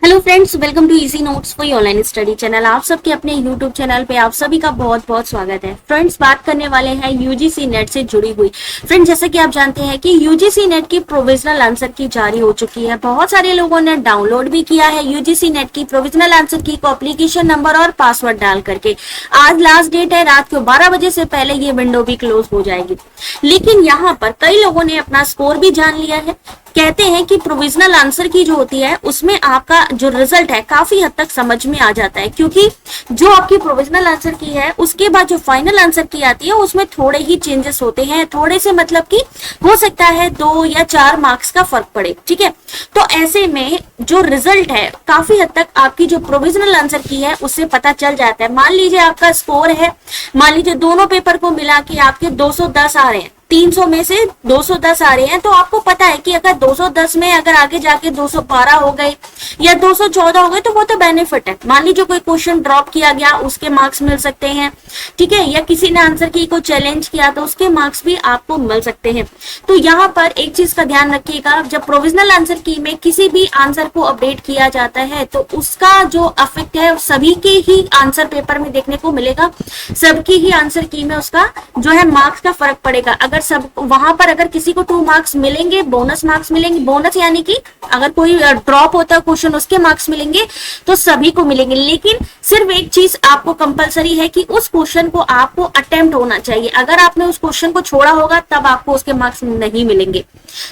Hello friends, welcome to easy notes for online study channel. आप सबके अपने YouTube channel पे आप सभी का बहुत बहुत स्वागत है। फ्रेंड्स, बात करने वाले हैं यूजीसी नेट से जुड़ी हुई। फ्रेंड्स, जैसे कि आप जानते हैं कि यूजीसी नेट की प्रोविजनल आंसर की जारी हो चुकी है। बहुत सारे लोगों ने डाउनलोड भी किया है यूजीसी नेट की प्रोविजनल आंसर की को एप्लीकेशन नंबर और पासवर्ड डाल करके। आज लास्ट डेट है, रात को 12 बजे से पहले ये विंडो भी क्लोज हो जाएगी। लेकिन यहाँ पर कई लोगों ने अपना स्कोर भी जान लिया है। कहते हैं कि प्रोविजनल आंसर की जो होती है उसमें आपका जो रिजल्ट है काफी हद तक समझ में आ जाता है, क्योंकि जो आपकी प्रोविजनल आंसर की है उसके बाद जो फाइनल आंसर की आती है उसमें थोड़े ही चेंजेस होते हैं। थोड़े से मतलब कि हो सकता है 2 या 4 मार्क्स का फर्क पड़े। ठीक है, तो ऐसे में जो रिजल्ट है काफी हद तक आपकी जो प्रोविजनल आंसर की है उससे पता चल जाता है। मान लीजिए आपका स्कोर है, मान लीजिए दोनों पेपर को मिला के आपके 210 आ रहे हैं, 300 में से 210 आ रहे हैं, तो आपको पता है कि अगर 210 में अगर आगे जाके 212 हो गए या 214 हो गए तो वो तो बेनिफिट है। मान लीजिए कोई क्वेश्चन ड्रॉप किया गया, उसके मार्क्स मिल सकते हैं। ठीक है, या किसी ने आंसर की को चैलेंज किया तो उसके मार्क्स भी आपको मिल सकते हैं। तो यहाँ पर एक चीज का ध्यान रखिएगा, जब प्रोविजनल आंसर की में किसी भी आंसर को अपडेट किया जाता है तो उसका जो इफेक्ट है सभी के ही आंसर पेपर में देखने को मिलेगा। सबकी ही आंसर की में उसका जो है मार्क्स का फर्क पड़ेगा। अगर सब वहां पर अगर किसी को 2 मार्क्स मिलेंगे, बोनस मार्क्स मिलेंगे, बोनस यानी कि अगर कोई ड्रॉप होता है क्वेश्चन उसके मार्क्स मिलेंगे तो सभी को मिलेंगे। लेकिन सिर्फ एक चीज आपको कंपलसरी है कि उस क्वेश्चन को आपको अटेम्प्ट होना चाहिए। अगर आपने उस क्वेश्चन को छोड़ा होगा तब आपको उसके मार्क्स नहीं मिलेंगे।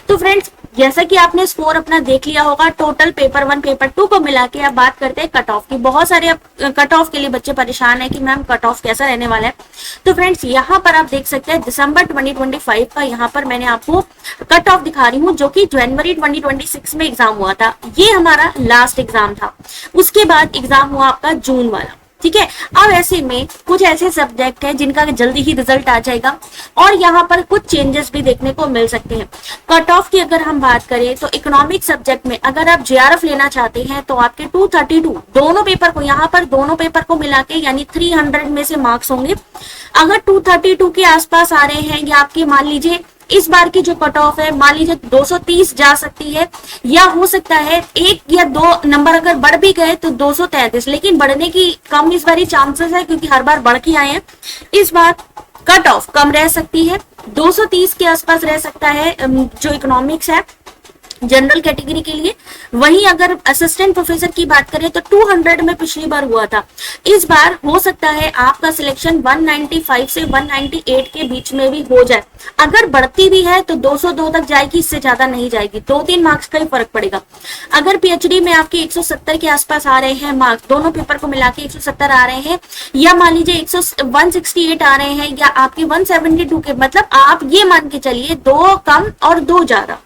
तो फ्रेंड्स, जैसा कि आपने स्कोर अपना देख लिया होगा, टोटल पेपर 1 पेपर 2 को मिला के अब बात करते हैं कट ऑफ की। बहुत सारे कट ऑफ के लिए बच्चे परेशान है कि मैम कट ऑफ कैसा रहने वाला है। तो फ्रेंड्स, यहाँ पर आप देख सकते हैं दिसंबर 2025 का यहाँ पर मैंने आपको कट ऑफ दिखा रही हूँ, जो कि जनवरी 2026 में एग्जाम हुआ था। ये हमारा लास्ट एग्जाम था। उसके बाद एग्जाम हुआ आपका जून वाला। ठीक है, अब ऐसे में कुछ ऐसे सब्जेक्ट है जिनका जल्दी ही रिजल्ट आ जाएगा और यहाँ पर कुछ चेंजेस भी देखने को मिल सकते हैं। कट ऑफ की अगर हम बात करें तो इकोनॉमिक सब्जेक्ट में अगर आप जेआरएफ लेना चाहते हैं तो आपके 232 दोनों पेपर को, यहाँ पर दोनों पेपर को मिला के यानी 300 में से मार्क्स होंगे। अगर 232 के आसपास आ रहे हैं या आपके मान लीजिए इस बार की जो कट ऑफ है मान लीजिए 230 जा सकती है, या हो सकता है 1 या 2 नंबर अगर बढ़ भी गए तो 233, लेकिन बढ़ने की कम इस बार चांसेस है क्योंकि हर बार बढ़ के आए हैं। इस बार कट ऑफ कम रह सकती है, 230 के आसपास रह सकता है जो इकोनॉमिक्स है जनरल कैटेगरी के लिए। वहीं अगर असिस्टेंट प्रोफेसर की बात करें तो 200 में पिछली बार हुआ था। इस बार हो सकता है आपका सिलेक्शन 195 से 198 के बीच में भी हो जाए। अगर बढ़ती भी है तो 202 तक जाएगी, इससे ज्यादा नहीं जाएगी। 2-3 मार्क्स का ही फर्क पड़ेगा। अगर पीएचडी में आपके 170 के आसपास आ रहे हैं मार्क्स, दोनों पेपर को मिला के 170 आ रहे हैं, या मान लीजिए 168 आ रहे हैं, या आपके 172 के, मतलब आप ये मान के चलिए 2 कम और 2 ज्यादा,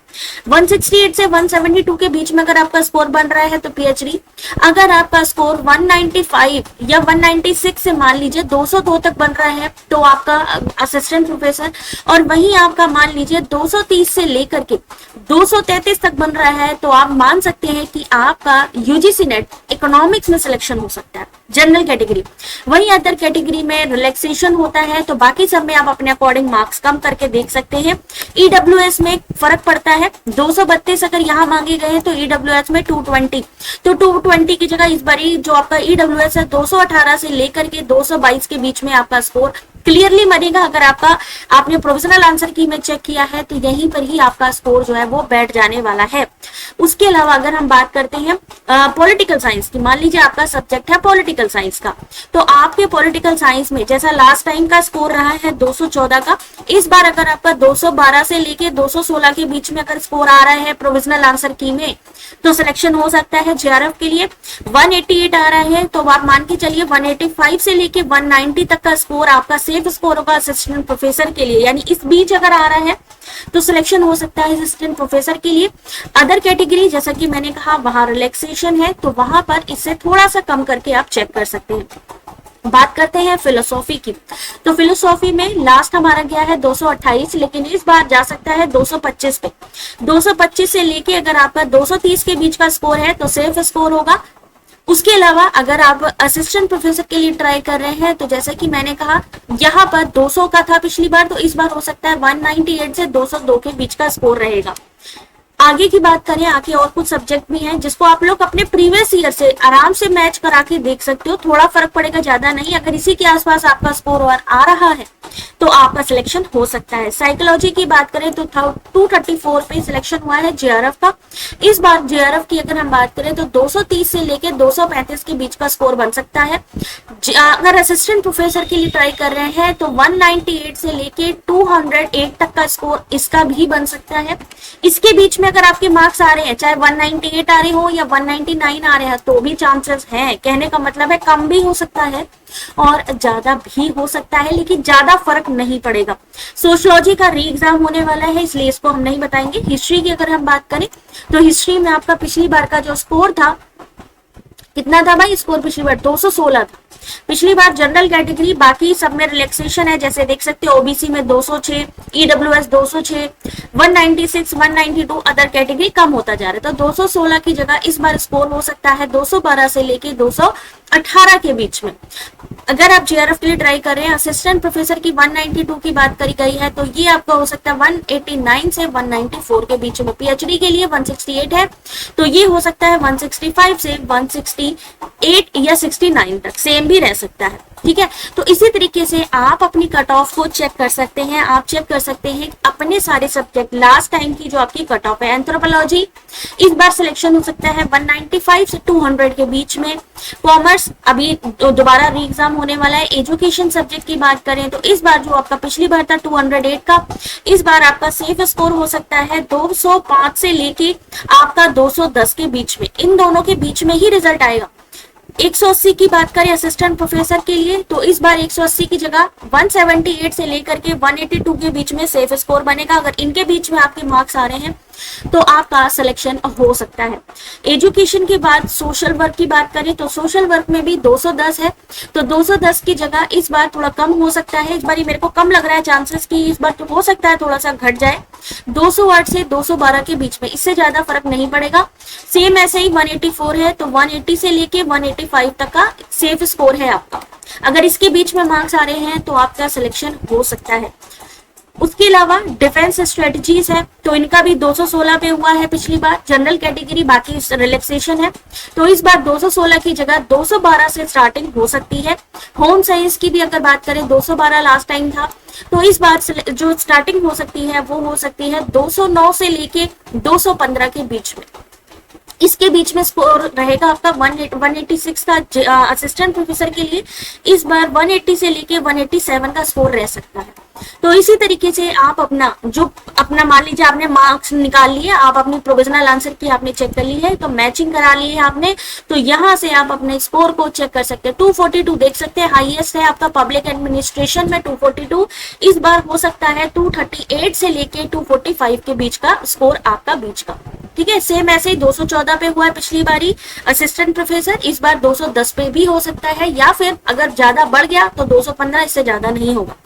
168 से 172 के बीच में अगर आपका स्कोर बन रहा है तो पीएचडी। अगर आपका स्कोर 195 या 196 से मान लीजिए 202 तक बन रहा है तो आपका असिस्टेंट प्रोफेसर, और वहीं आपका मान लीजिए 230 से लेकर के 233 तक बन रहा है तो आप मान सकते हैं कि आपका यूजीसी नेट इकोनॉमिक्स में सिलेक्शन हो सकता है जनरल कैटेगरी। वहीं अदर कैटेगरी में रिलैक्सेशन होता है तो बाकी सब में आप अपने अकॉर्डिंग मार्क्स कम करके देख सकते हैं। ईडब्ल्यूएस में फर्क पड़ता है, 232 अगर यहाँ मांगे गए हैं तो ईडब्ल्यूएस में 220, तो 220 की जगह इस बारी जो आपका ईडब्ल्यूएस है 218 से लेकर के 222 के बीच में आपका स्कोर क्लियरली बनेगा। अगर आपने प्रोविजनल आंसर की में चेक किया है तो यहीं पर ही आपका स्कोर जो है वो बैठ जाने वाला है। उसके अलावा अगर हम बात करते हैं पॉलिटिकल साइंस की, मान लीजिए आपका सब्जेक्ट है पॉलिटिकल साइंस का, तो आपके पॉलिटिकल साइंस में जैसा लास्ट टाइम का स्कोर रहा है 214 का, इस बार अगर आपका 212 से लेके 216 के बीच में अगर स्कोर आ रहा है प्रोविजनल आंसर की में तो सिलेक्शन हो सकता है जेआरएफ के लिए। 188 आ रहा है तो आप मान के चलिए 185 से लेके 190 तक का स्कोर आपका सेफ स्कोर होगा असिस्टेंट प्रोफेसर के लिए, यानी इस बीच अगर आ रहा है तो सिलेक्शन हो सकता है असिस्टेंट प्रोफेसर के लिए। अदर कैटेगरी जैसा कि मैंने कहा वहां रिलैक्सेशन है तो वहां पर इससे थोड़ा सा कम करके आप चेक कर सकते हैं। बात करते हैं फिलोसॉफी की, तो फिलोसॉफी में लास्ट हमारा गया है 228, लेकिन इस बार जा सकता है 225 पे। 225 से लेके अगर आपका 230 के बीच का स्कोर है तो सेफ स्कोर होगा। उसके अलावा अगर आप असिस्टेंट प्रोफेसर के लिए ट्राई कर रहे हैं तो जैसा कि मैंने कहा यहाँ पर 200 का था पिछली बार, तो इस बार हो सकता है 198 से 202 के बीच का स्कोर रहेगा। आगे की बात करें, आगे और कुछ सब्जेक्ट भी हैं जिसको आप लोग अपने प्रीवियस ईयर से आराम से मैच करा के देख सकते हो, थोड़ा फर्क पड़ेगा, ज्यादा नहीं। अगर इसी के आसपास आपका स्कोर आ रहा है तो आपका सिलेक्शन हो सकता है। साइकोलॉजी की बात करें तो 234 पे सिलेक्शन हुआ है जेआरएफ का। इस बार जेआरएफ की अगर हम बात करें तो 230 से लेके 235 के बीच का स्कोर बन सकता है। अगर असिस्टेंट प्रोफेसर के लिए ट्राई कर रहे हैं तो 198 से लेके 208 तक का स्कोर इसका भी बन सकता है। इसके बीच में अगर आपके मार्क्स आ रहे हैं, चाहे 198 आ रहे हो या 199 आ रहे हैं, तो भी चांसेस हैं। कहने का मतलब है कम भी हो सकता है और ज्यादा भी हो सकता है, लेकिन ज्यादा फर्क नहीं पड़ेगा। सोशियोलॉजी का री एग्जाम होने वाला है, इसलिए इसको हम नहीं बताएंगे। हिस्ट्री की अगर हम बात करें तो हिस्ट्री में आपका पिछली बार का जो स्कोर था, कितना था भाई स्कोर पिछली बार? 216 था पिछली बार जनरल कैटेगरी। बाकी सब में रिलैक्सेशन है, जैसे देख सकते हो ओबीसी में 206, ईडब्ल्यूएस 206, 196, 192, अदर कैटेगरी कम होता जा रहा है। तो 216 की जगह इस बार स्कोर हो सकता है 212 से लेके 218 के बीच में। अगर आप जेआरएफ के लिए ट्राई कर रहे हैं, असिस्टेंट प्रोफेसर की 192 की बात करी गई है, तो ये आपका हो सकता है 189 से 194 के बीच में। पीएचडी के लिए 168 है, तो ये हो सकता है 165 से 168 या 69 तक, सेम भी रह सकता है। ठीक है, तो इसी तरीके से आप अपनी कट ऑफ को चेक कर सकते हैं। आप चेक कर सकते हैं अपने सारे सब्जेक्ट लास्ट टाइम की जो आपकी कट ऑफ है। एंथ्रोपोलॉजी इस बार सिलेक्शन हो सकता है 195 से 200 के बीच में। कॉमर्स अभी दोबारा री एग्जाम होने वाला है। एजुकेशन सब्जेक्ट की बात करें तो इस बार जो आपका पिछली बार था 208 का, इस बार आपका सेफ स्कोर हो सकता है 205 से लेके आपका 210 के बीच में। इन दोनों के बीच में ही रिजल्ट आएगा। 180 की बात करें असिस्टेंट प्रोफेसर के लिए तो इस बार 180 की जगह 178 से लेकर के 182 के बीच में सेफ स्कोर बनेगा। अगर इनके बीच में आपके मार्क्स आ रहे हैं तो आपका सिलेक्शन हो सकता है। एजुकेशन के बाद सोशल वर्क की बात करें तो सोशल वर्क में भी 210 है, तो 210 की जगह इस बार थोड़ा कम हो सकता है। इस बार मेरे को कम लग रहा है चांसेस कि इस बार तो हो सकता है थोड़ा सा घट जाए 208 से 212 के बीच में, इससे ज्यादा फर्क नहीं पड़ेगा। सेम ऐसे ही 184 है तो 180 से लेके 185 तक का सेफ स्कोर है आपका। अगर इसके बीच में मार्क्स आ रहे हैं तो आपका सिलेक्शन हो सकता है। उसके अलावा डिफेंस स्ट्रेटजीज है तो इनका भी 216 पे हुआ है पिछली बार। जनरल कैटेगरी बाकी रिलैक्सेशन है, तो इस बार 216 की जगह 212 से स्टार्टिंग हो सकती है। होम साइंस की भी अगर बात करें 212 लास्ट टाइम था, तो इस बार जो स्टार्टिंग हो सकती है वो हो सकती है 209 से लेके 215 के बीच में। इसके बीच में स्कोर रहेगा आपका 186 का असिस्टेंट प्रोफेसर के लिए। इस बार 180 से लेके 187 का स्कोर रह सकता है। तो इसी तरीके से आप अपना मान लीजिए आपने मार्क्स निकाल लिए, आप अपनी प्रोविजनल आंसर की आपने चेक कर ली है, तो मैचिंग करा ली है आपने, तो यहाँ से आप अपने स्कोर को चेक कर सकते हैं। 242 देख सकते हैं हाईएस्ट है आपका पब्लिक एडमिनिस्ट्रेशन में 242। इस बार हो सकता है 238 से लेके 245 के बीच का स्कोर आपका बीच का। ठीक है, सेम ऐसे ही 214 पे हुआ है पिछली बारी असिस्टेंट प्रोफेसर, इस बार 210 पे भी हो सकता है, या फिर अगर ज्यादा बढ़ गया तो 215, इससे ज्यादा नहीं होगा।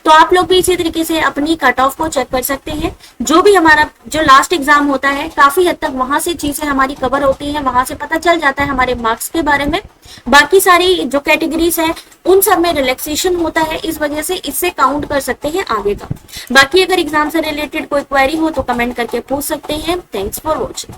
तो आप लोग भी इसी तरीके से अपनी कट ऑफ को चेक कर सकते हैं। जो भी हमारा जो लास्ट एग्जाम होता है काफी हद तक वहां से चीजें हमारी कवर होती है, वहां से पता चल जाता है हमारे मार्क्स के बारे में। बाकी सारी जो कैटेगरीज है उन सब में रिलैक्सेशन होता है, इस वजह से इससे काउंट कर सकते हैं आगे का। बाकी अगर एग्जाम से रिलेटेड कोई क्वेरी हो तो कमेंट करके पूछ सकते हैं। Thanks for watching.